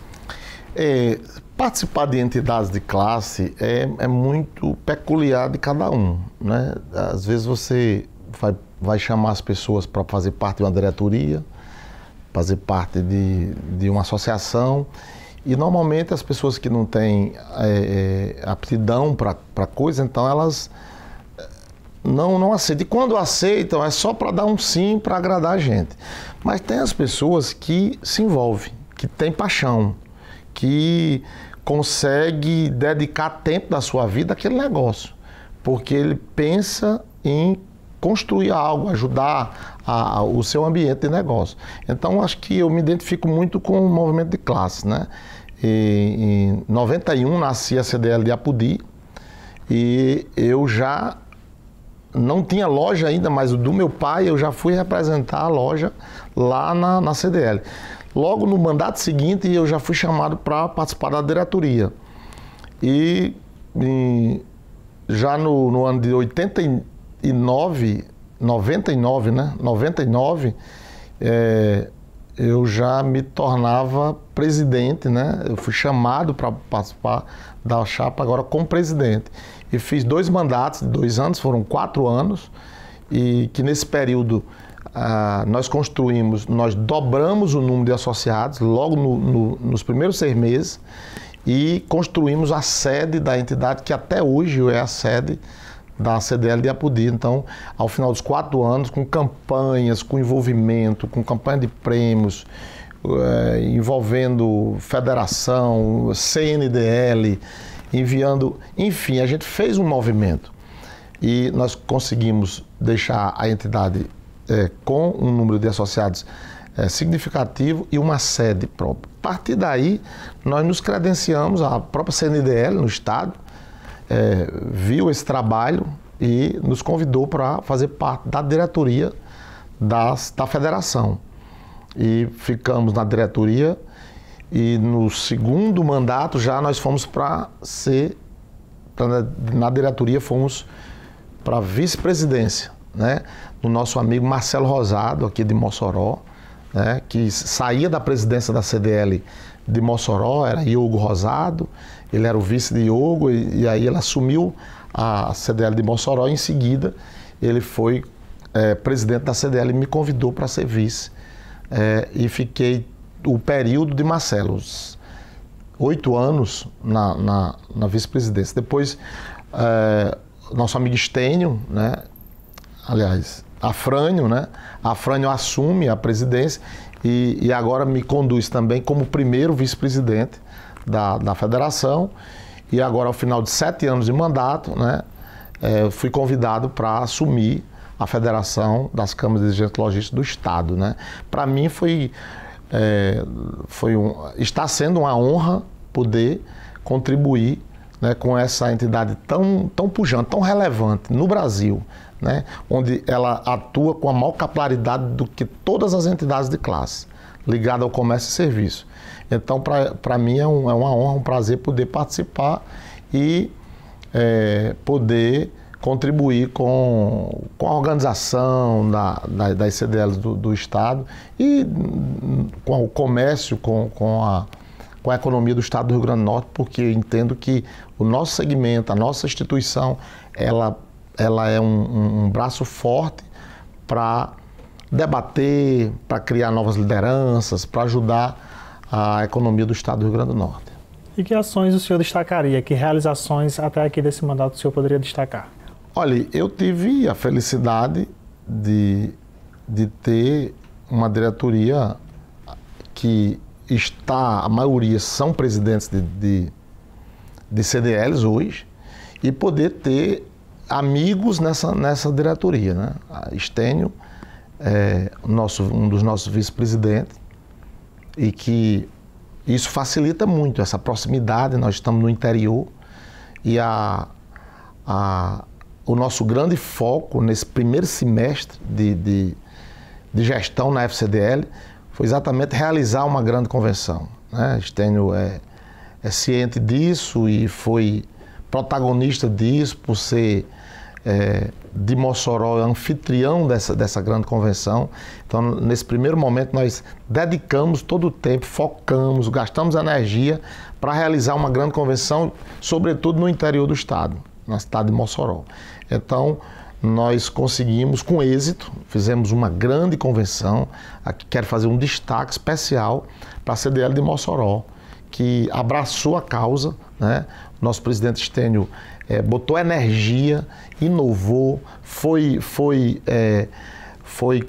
[SPEAKER 3] Participar de entidades de classe é muito peculiar de cada um, né? Às vezes você vai chamar as pessoas para fazer parte de uma diretoria, fazer parte de uma associação e normalmente as pessoas que não têm aptidão para coisa, então elas não aceitam. E quando aceitam é só para dar um sim, para agradar a gente. Mas tem as pessoas que se envolvem, que têm paixão, que consegue dedicar tempo da sua vida àquele negócio, porque ele pensa em construir algo, ajudar o seu ambiente de negócio. Então, acho que eu me identifico muito com o movimento de classe, né? Em 91, nasci a CDL de Apodi e eu já não tinha loja ainda, mas o do meu pai eu já fui representar a loja lá na CDL. Logo no mandato seguinte, eu já fui chamado para participar da diretoria. E já no ano de 99, né? 99, eu já me tornava presidente, né? Eu fui chamado para participar da chapa agora como presidente. E fiz 2 mandatos de 2 anos, foram 4 anos, e que nesse período nós dobramos o número de associados logo nos primeiros 6 meses e construímos a sede da entidade, que até hoje é a sede da CDL de Apodi. Então, ao final dos 4 anos, com campanhas, com envolvimento, com campanha de prêmios, envolvendo federação, CNDL, enviando... Enfim, a gente fez um movimento e nós conseguimos deixar a entidade com um número de associados significativo e uma sede própria. A partir daí, nós nos credenciamos, a própria CNDL no Estado viu esse trabalho e nos convidou para fazer parte da diretoria da federação. E ficamos na diretoria e no segundo mandato já nós fomos na diretoria fomos para a vice-presidência, né? Do nosso amigo Marcelo Rosado, aqui de Mossoró, né? Que saía da presidência da CDL de Mossoró, era Iogo Rosado, ele era o vice de Iogo e aí ele assumiu a CDL de Mossoró e em seguida ele foi presidente da CDL e me convidou para ser vice. E fiquei o período de Marcelo, 8 anos na vice-presidência. Depois, nosso amigo Estênio, né? Aliás, Afrânio, né? Afrânio assume a presidência e agora me conduz também como primeiro vice-presidente da federação. E agora, ao final de 7 anos de mandato, né? Fui convidado para assumir a Federação das Câmaras de Dirigentes Lojistas do Estado, né? Para mim está sendo uma honra poder contribuir, né, com essa entidade tão pujante, tão relevante no Brasil, né, onde ela atua com a maior capilaridade do que todas as entidades de classe, ligada ao comércio e serviço. Então, para mim é uma honra, um prazer poder participar e poder contribuir com a organização das CDLs do Estado e com o comércio, com a economia do Estado do Rio Grande do Norte, porque eu entendo que o nosso segmento, a nossa instituição, ela é um braço forte para debater, para criar novas lideranças, para ajudar a economia do Estado do Rio Grande do Norte.
[SPEAKER 1] E que ações o senhor destacaria, que realizações até aqui desse mandato o senhor poderia destacar?
[SPEAKER 3] Olha, eu tive a felicidade de ter uma diretoria que a maioria são presidentes de CDLs hoje, e poder ter amigos nessa diretoria, né? A Estênio é um dos nossos vice-presidentes, e que isso facilita muito essa proximidade. Nós estamos no interior e o nosso grande foco nesse primeiro semestre de gestão na FCDL foi exatamente realizar uma grande convenção, né? Estênio é ciente disso e foi protagonista disso por ser de Mossoró, anfitrião dessa grande convenção. Então, nesse primeiro momento, nós dedicamos todo o tempo, focamos, gastamos energia para realizar uma grande convenção, sobretudo no interior do estado, na cidade de Mossoró. Então, nós conseguimos, com êxito, fizemos uma grande convenção. Aqui quero fazer um destaque especial para a CDL de Mossoró, que abraçou a causa, né? Nosso presidente Estênio botou energia, inovou, foi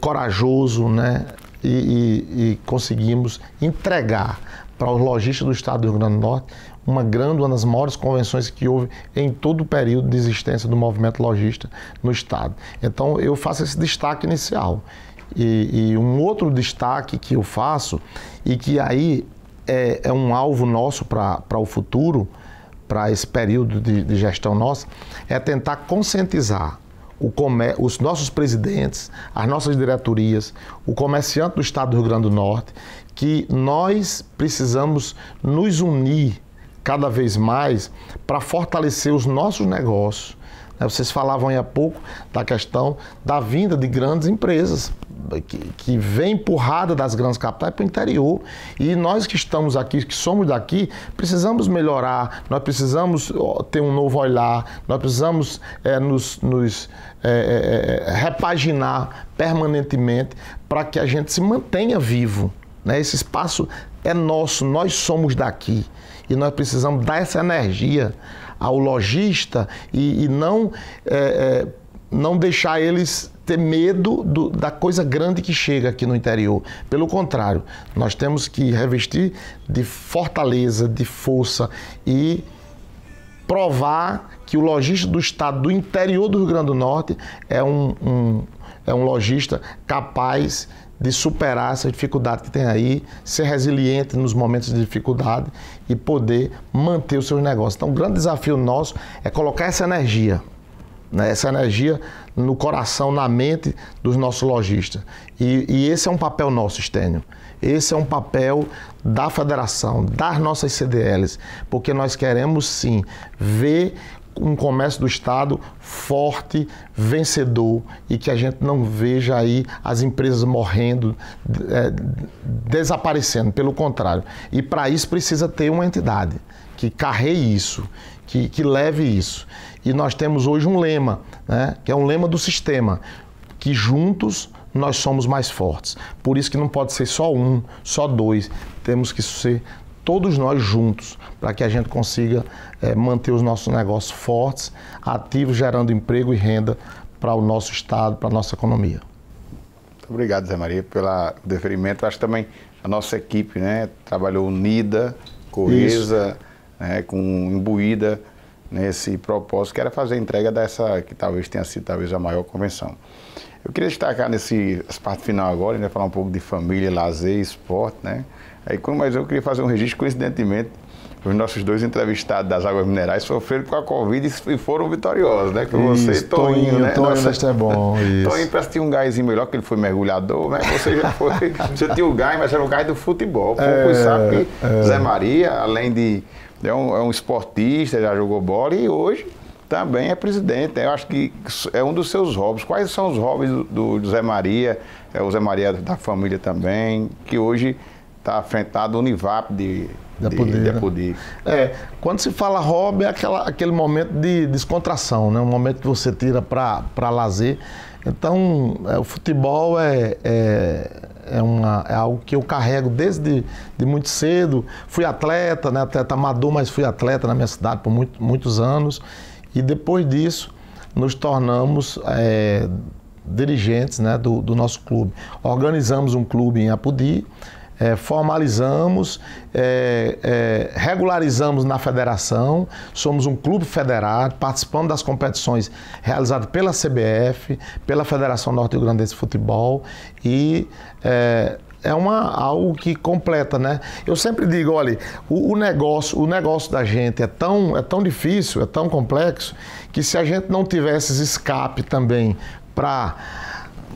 [SPEAKER 3] corajoso, né? E conseguimos entregar para os lojistas do estado do Rio Grande do Norte uma das maiores convenções que houve em todo o período de existência do movimento lojista no estado. Então, eu faço esse destaque inicial. E um outro destaque que eu faço, e que aí é um alvo nosso para o futuro, para esse período de gestão nossa, é tentar conscientizar os nossos presidentes, as nossas diretorias, o comerciante do estado do Rio Grande do Norte, que nós precisamos nos unir cada vez mais para fortalecer os nossos negócios. Vocês falavam aí há pouco da questão da vinda de grandes empresas que vem empurrada das grandes capitais para o interior. E nós que estamos aqui, que somos daqui, precisamos melhorar, nós precisamos ter um novo olhar, nós precisamos nos repaginar permanentemente para que a gente se mantenha vivo, né? Esse espaço é nosso, nós somos daqui e nós precisamos dar essa energia ao lojista e não deixar eles ter medo da coisa grande que chega aqui no interior. Pelo contrário, nós temos que revestir de fortaleza, de força e provar que o lojista do estado do interior do Rio Grande do Norte é um lojista capaz de superar essa dificuldade que tem aí, ser resiliente nos momentos de dificuldade e poder manter os seus negócios. Então, o grande desafio nosso é colocar essa energia, né? Essa energia no coração, na mente dos nossos lojistas. E esse é um papel nosso, Estênio. Esse é um papel da federação, das nossas CDLs, porque nós queremos sim ver um comércio do estado forte, vencedor, e que a gente não veja aí as empresas morrendo, desaparecendo, pelo contrário. E para isso precisa ter uma entidade que carregue isso, que leve isso. E nós temos hoje um lema, né, que é um lema do sistema, que juntos nós somos mais fortes. Por isso que não pode ser só um, só dois, temos que ser todos nós juntos, para que a gente consiga manter os nossos negócios fortes, ativos, gerando emprego e renda para o nosso estado, para a nossa economia.
[SPEAKER 2] Muito obrigado, Zé Maria, pelo deferimento. Acho que também a nossa equipe, né, trabalhou unida, coesa, né, imbuída nesse propósito, que era fazer a entrega dessa, que talvez tenha sido a maior convenção. Eu queria destacar nessa parte final agora, né, falar um pouco de família, lazer, esporte, né? Mas eu queria fazer um registro, coincidentemente, os nossos dois entrevistados das águas minerais sofreram com a Covid e foram vitoriosos, né? Que você e Toinho, né?
[SPEAKER 3] Toinho é bom, isso.
[SPEAKER 2] Toinho parece que tinha um gásinho melhor, que ele foi mergulhador, né? Você já foi, você tinha o gás, mas era o gás do futebol. Poucos sabem que Zé Maria, além de... é um esportista, já jogou bola e hoje também é presidente. Eu acho que é um dos seus hobbies. Quais são os hobbies do Zé Maria? É o Zé Maria da família também, que hoje está afetado o Univap de Apodi.
[SPEAKER 3] Quando se fala hobby, é aquele momento de descontração, né? Um momento que você tira para lazer. Então, o futebol é algo que eu carrego desde muito cedo. Fui atleta, né? Atleta amador, mas fui atleta na minha cidade por muitos anos. E depois disso, nos tornamos dirigentes, né, do nosso clube. Organizamos um clube em Apodi, formalizamos, regularizamos na federação, somos um clube federado, participamos das competições realizadas pela CBF, pela Federação Norte-Rio-Grandense de Futebol e algo que completa, né? Eu sempre digo, olha, o negócio da gente é tão difícil, é tão complexo, que se a gente não tivesse esse escape também para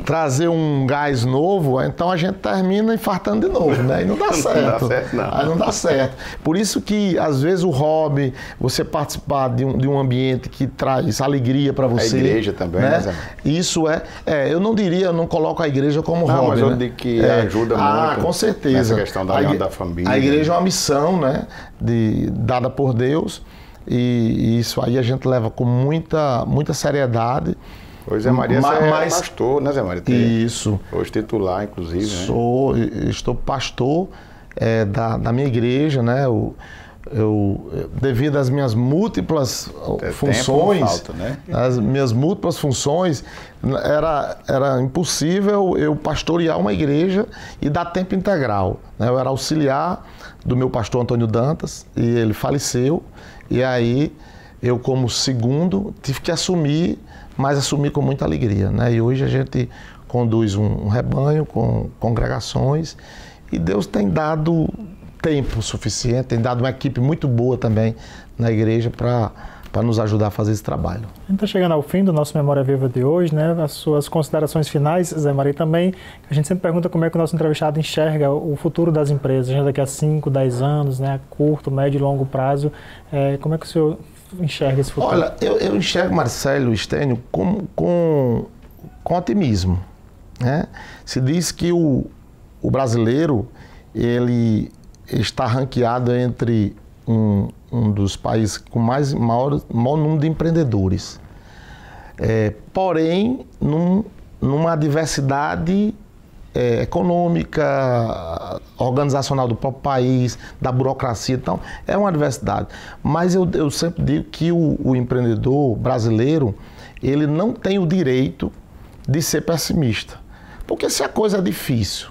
[SPEAKER 3] trazer um gás novo, então a gente termina infartando de novo, né? E não dá certo.
[SPEAKER 2] Não dá certo, não.
[SPEAKER 3] Aí não dá certo. Por isso que, às vezes, o hobby, você participar de um ambiente que traz alegria para você.
[SPEAKER 2] A igreja também, né, Zé?
[SPEAKER 3] Isso eu não coloco a igreja como hobby.
[SPEAKER 2] Mas eu digo que ajuda muito.
[SPEAKER 3] Com certeza.
[SPEAKER 2] Nessa questão da união da família.
[SPEAKER 3] A igreja é uma missão, né? Dada por Deus, e isso aí a gente leva com muita seriedade.
[SPEAKER 2] Hoje Zé Maria é pastor, né, Zé Maria?
[SPEAKER 3] Isso.
[SPEAKER 2] Hoje titular, inclusive, né?
[SPEAKER 3] Estou pastor da minha igreja, né? Devido às minhas múltiplas funções,
[SPEAKER 2] falta, né?
[SPEAKER 3] as minhas múltiplas funções, era impossível eu pastorear uma igreja e dar tempo integral, né? Eu era auxiliar do meu pastor Antônio Dantas e ele faleceu, e aí eu, como segundo, tive que assumir, mas assumi com muita alegria, né? E hoje a gente conduz um rebanho com congregações e Deus tem dado tempo suficiente, tem dado uma equipe muito boa também na igreja para nos ajudar a fazer esse trabalho.
[SPEAKER 1] A gente está chegando ao fim do nosso Memória Viva de hoje, né? As suas considerações finais, Zé Maria, também. A gente sempre pergunta como é que o nosso entrevistado enxerga o futuro das empresas, já daqui a 5, 10 anos, né? Curto, médio e longo prazo. Como é que o senhor enxerga esse futuro?
[SPEAKER 3] Olha, eu enxergo, Marcelo, Estênio, com otimismo, né? Se diz que o brasileiro, ele está ranqueado entre um dos países com maior número de empreendedores. Porém, numa diversidade econômica, organizacional do próprio país, da burocracia, então é uma adversidade. Mas eu sempre digo que o empreendedor brasileiro, ele não tem o direito de ser pessimista. Porque se a coisa é difícil,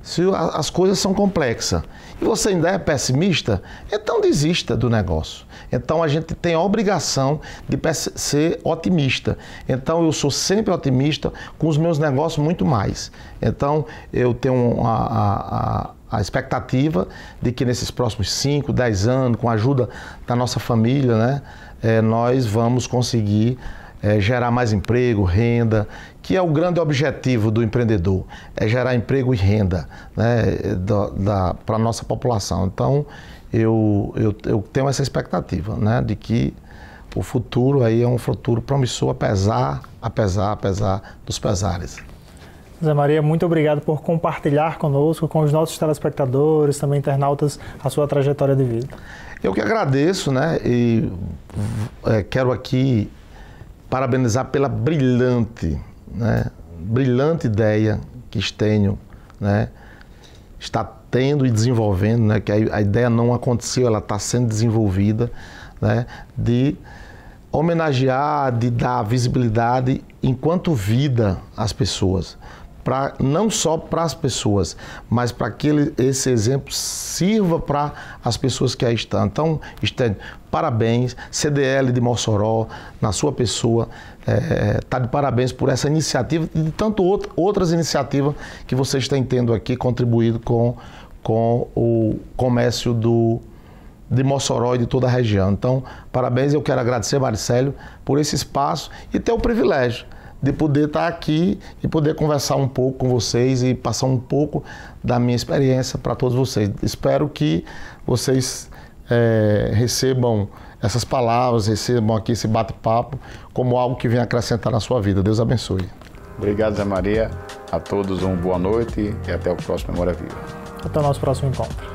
[SPEAKER 3] se as coisas são complexas e você ainda é pessimista, então desista do negócio. Então a gente tem a obrigação de ser otimista. Então eu sou sempre otimista com os meus negócios muito mais. Então eu tenho a expectativa de que nesses próximos 5, 10 anos, com a ajuda da nossa família, né, nós vamos conseguir gerar mais emprego, renda, que é o grande objetivo do empreendedor, é gerar emprego e renda, né, para a nossa população. Então, eu tenho essa expectativa, né, de que o futuro aí é um futuro promissor, apesar dos pesares.
[SPEAKER 1] Zé Maria, muito obrigado por compartilhar conosco, com os nossos telespectadores, também internautas, a sua trajetória de vida.
[SPEAKER 3] Eu que agradeço, né, e quero aqui parabenizar pela brilhante ideia que Stênio, né, está tendo e desenvolvendo, né, que a ideia não aconteceu, ela está sendo desenvolvida, né, de homenagear, de dar visibilidade enquanto vida às pessoas. Não só para as pessoas, mas para que esse exemplo sirva para as pessoas que aí estão. Então, Stênio, parabéns, CDL de Mossoró, na sua pessoa, está de parabéns por essa iniciativa e de tanto outras iniciativas que vocês têm tendo aqui, contribuído com o comércio de Mossoró e de toda a região. Então, parabéns, eu quero agradecer, Maricélio, por esse espaço e ter o privilégio de poder estar aqui e poder conversar um pouco com vocês e passar um pouco da minha experiência para todos vocês. Espero que vocês recebam essas palavras, recebam aqui esse bate-papo como algo que venha acrescentar na sua vida. Deus abençoe.
[SPEAKER 2] Obrigado, Zé Maria. A todos uma boa noite e até o próximo Memória Viva.
[SPEAKER 1] Até o nosso próximo encontro.